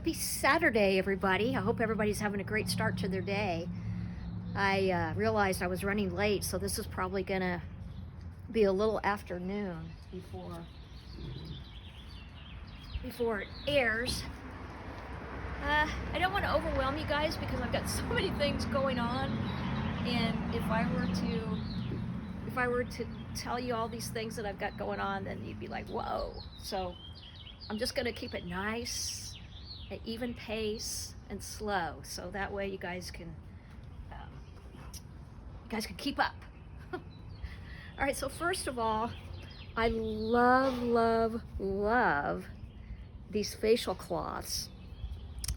Happy Saturday, everybody. I hope everybody's having a great start to their day. I realized I was running late, so this is probably gonna be a little afternoon before it airs. I don't want to overwhelm you guys because I've got so many things going on, and if I were to tell you all these things that I've got going on, then you'd be like, whoa. So I'm just gonna keep it nice, at even pace and slow, so that way you guys can keep up. All right, so first of all, I love these facial cloths,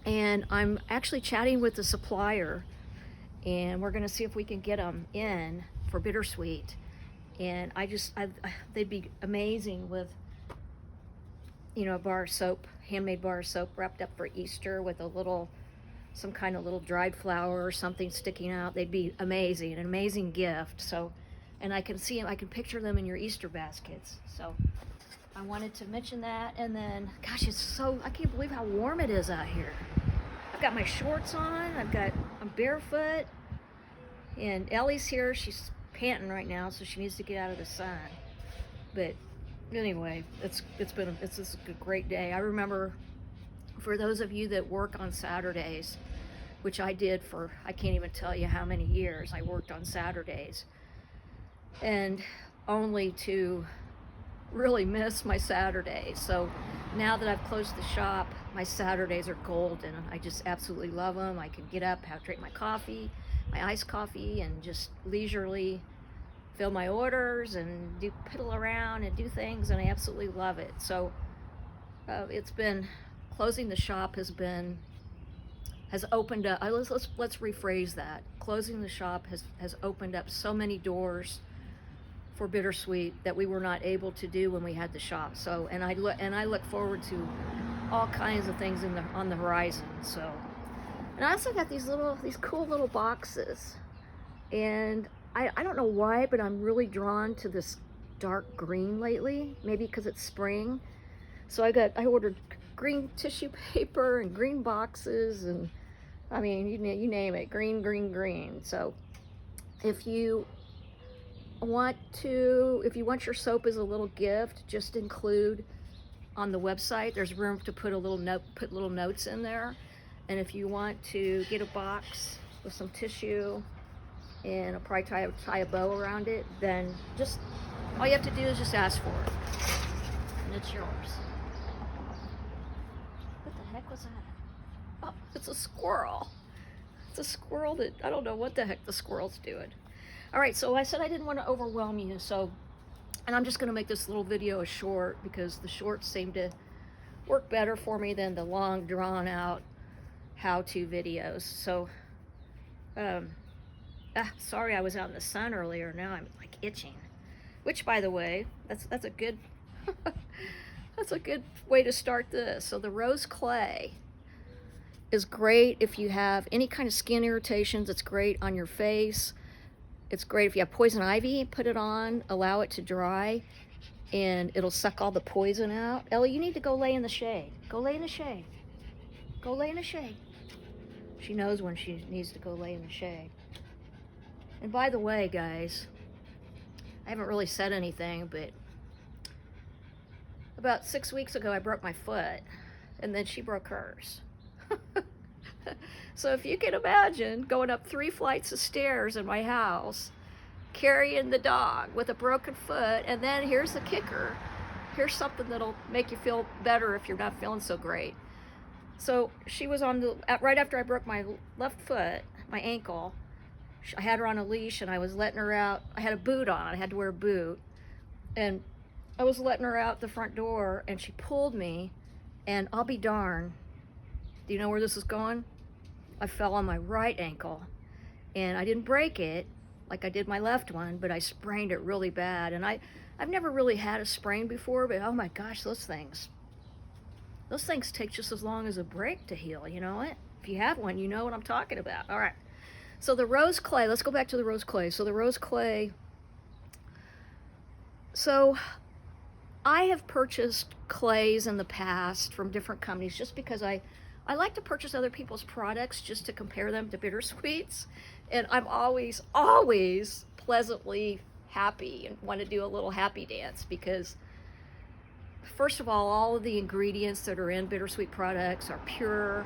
and I'm actually chatting with the supplier, and we're gonna see if we can get them in for Bittersweet. And they'd be amazing with, you know, a bar of soap, handmade bar of soap wrapped up for Easter with some kind of little dried flower or something sticking out. They'd be amazing, an amazing gift. So, and I can see them, I can picture them in your Easter baskets. So I wanted to mention that. And then, gosh, I can't believe how warm it is out here. I've got my shorts on, I'm barefoot, and Ellie's here. She's panting right now, so she needs to get out of the sun. But anyway, it's just a great day. I remember, for those of you that work on Saturdays, which I did for, I can't even tell you how many years I worked on Saturdays, and only to really miss my Saturdays. So now that I've closed the shop, my Saturdays are golden. I just absolutely love them. I can get up, drink my coffee, my iced coffee, and just leisurely fill my orders and piddle around and do things, and I absolutely love it. So closing the shop has opened up, let's rephrase that. Closing the shop has opened up so many doors for Bittersweet that we were not able to do when we had the shop. So, and I look forward to all kinds of things on the horizon. So, and I also got these cool little boxes, and I don't know why, but I'm really drawn to this dark green lately. Maybe because it's spring. So I ordered green tissue paper and green boxes, and I mean, you name it, green. So if you want your soap as a little gift, just include on the website, there's room to put little notes in there. And if you want to get a box with some tissue and I'll probably tie a bow around it, then just all you have to do is just ask for it, and it's yours. What the heck was that? Oh, it's a squirrel. It's a squirrel that, I don't know what the heck the squirrel's doing. All right, so I said I didn't want to overwhelm you, and I'm just going to make this little video short because the shorts seem to work better for me than the long, drawn-out how-to videos. So, sorry I was out in the sun earlier. Now I'm like itching. Which, by the way, that's a good that's a good way to start this. So the rose clay is great if you have any kind of skin irritations. It's great on your face. It's great if you have poison ivy. Put it on, allow it to dry, and it'll suck all the poison out. Ellie, you need to go lay in the shade. Go lay in the shade. Go lay in the shade. She knows when she needs to go lay in the shade. And by the way, guys, I haven't really said anything, but about 6 weeks ago I broke my foot, and then she broke hers. So if you can imagine going up 3 flights of stairs in my house, carrying the dog with a broken foot, and then here's the kicker. Here's something that'll make you feel better if you're not feeling so great. So she was right after I broke my left foot, my ankle, I had her on a leash, and I was letting her out. I had a boot on. I had to wear a boot. And I was letting her out the front door, and she pulled me, and I'll be darned. Do you know where this is going? I fell on my right ankle, and I didn't break it like I did my left one, but I sprained it really bad. And I've never really had a sprain before, but oh my gosh, those things take just as long as a break to heal. You know what? If you have one, you know what I'm talking about. All right. So the rose clay, let's go back to the rose clay. So the rose clay, so I have purchased clays in the past from different companies just because I I like to purchase other people's products just to compare them to Bittersweets, and I'm always, always pleasantly happy and want to do a little happy dance because, first of all of the ingredients that are in Bittersweet Products are pure.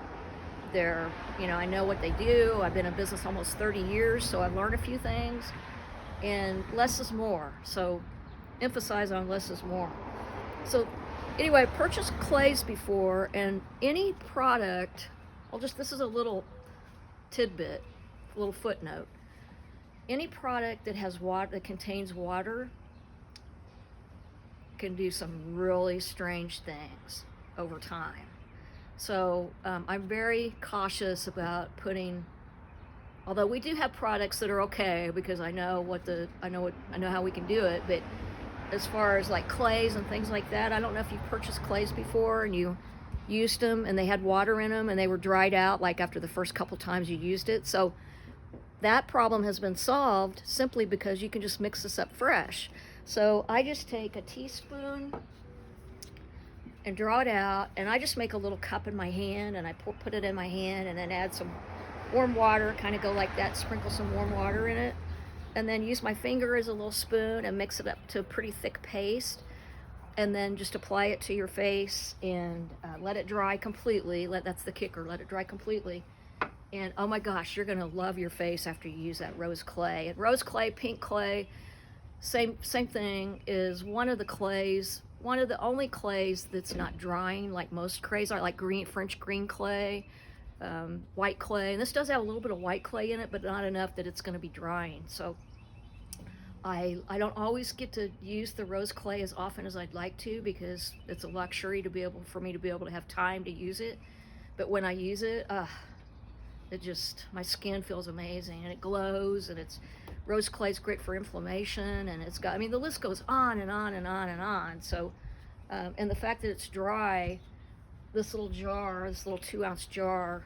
They're, I know what they do. I've been in business almost 30 years, so I've learned a few things, and less is more. So emphasize on less is more. So anyway, I purchased clays before, and any product, this is a little tidbit, a little footnote. Any product that has water, that contains water, can do some really strange things over time. So I'm very cautious about putting, although we do have products that are okay because I know how we can do it, but as far as like clays and things like that, I don't know if you've purchased clays before and you used them and they had water in them and they were dried out like after the first couple times you used it. So that problem has been solved simply because you can just mix this up fresh. So I just take a teaspoon and draw it out, and I just make a little cup in my hand, and I put it in my hand, and then add some warm water, kind of go like that, sprinkle some warm water in it, and then use my finger as a little spoon and mix it up to a pretty thick paste, and then just apply it to your face and let it dry completely. That's the kicker, let it dry completely. And oh my gosh, you're gonna love your face after you use that rose clay. And rose clay, pink clay, same thing, is one of the only clays that's not drying like most clays are, like French green clay, white clay. And this does have a little bit of white clay in it, but not enough that it's going to be drying. So I don't always get to use the rose clay as often as I'd like to because it's a luxury for me to be able to have time to use it. But when I use it, my skin feels amazing and it glows, and rose clay is great for inflammation, and it's got, the list goes on and on and on and on. So, and the fact that it's dry, this little 2-ounce jar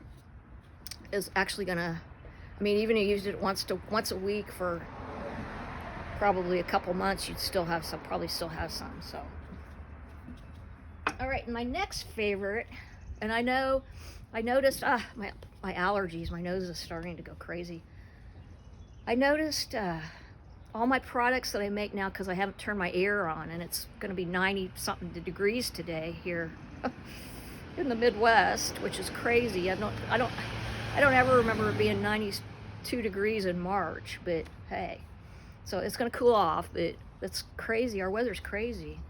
is actually gonna, even if you used it once a week for probably a couple months, you'd probably still have some. So, all right, and my next favorite, and I noticed, my allergies, my nose is starting to go crazy. I noticed all my products that I make now, because I haven't turned my air on, and it's going to be 90-something degrees today here in the Midwest, which is crazy. I don't ever remember it being 92 degrees in March, but hey, so it's going to cool off, but it's crazy. Our weather's crazy.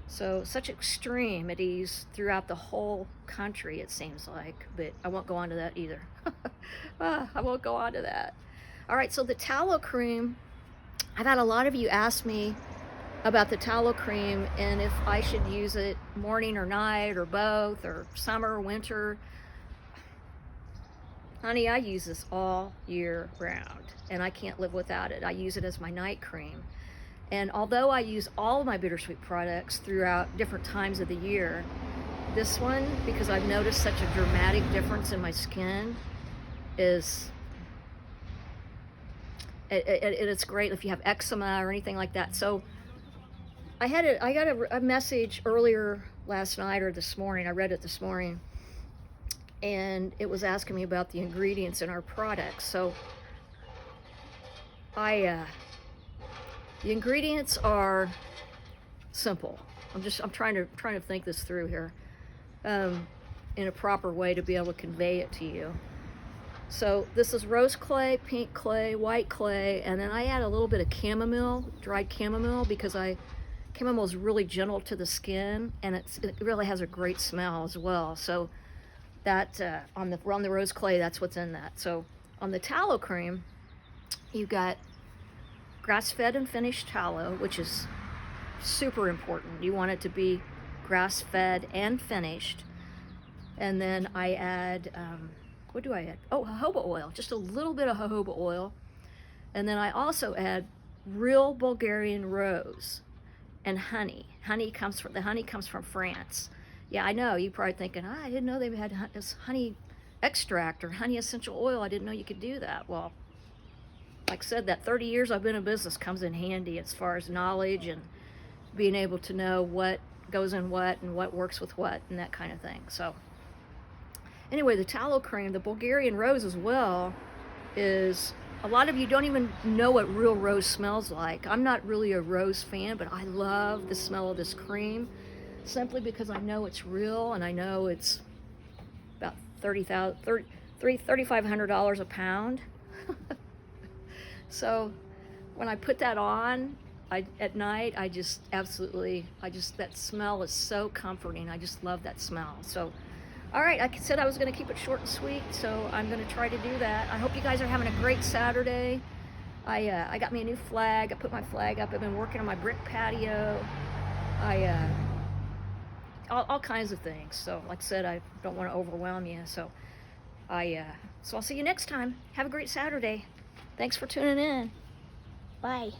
So such extremities throughout the whole country, it seems like, but I won't go on to that either. I won't go on to that. All right, so the tallow cream, I've had a lot of you ask me about the tallow cream and if I should use it morning or night or both, or summer or winter. Honey, I use this all year round and I can't live without it. I use it as my night cream. And although I use all of my Bittersweet products throughout different times of the year, this one, because I've noticed such a dramatic difference in my skin, it's great if you have eczema or anything like that. So I got a message earlier last night or this morning. I read it this morning, and it was asking me about the ingredients in our products. So the ingredients are simple. I'm trying to think this through here in a proper way to be able to convey it to you. So this is rose clay, pink clay, white clay, and then I add a little bit of chamomile, dried chamomile, because chamomile is really gentle to the skin, and it really has a great smell as well. So that on the rose clay, that's what's in that. So on the tallow cream, you got grass-fed and finished tallow, which is super important. You want it to be grass-fed and finished. And then I add, what do I add? Oh, jojoba oil, just a little bit of jojoba oil. And then I also add real Bulgarian rose and honey. The honey comes from France. Yeah, I know, you're probably thinking, I didn't know they had this honey extract or honey essential oil. I didn't know you could do that. Well, like I said, that 30 years I've been in business comes in handy as far as knowledge and being able to know what goes in what and what works with what and that kind of thing. So, Anyway, the tallow cream, the Bulgarian rose as well, is, a lot of you don't even know what real rose smells like. I'm not really a rose fan, but I love the smell of this cream simply because I know it's real, and I know it's about $3,500 a pound. So when I put that on at night, I just absolutely, that smell is so comforting. I just love that smell. So, all right, I said I was going to keep it short and sweet, so I'm going to try to do that. I hope you guys are having a great Saturday. I got me a new flag. I put my flag up. I've been working on my brick patio. All kinds of things. So, like I said, I don't want to overwhelm you. So, so I'll see you next time. Have a great Saturday. Thanks for tuning in. Bye.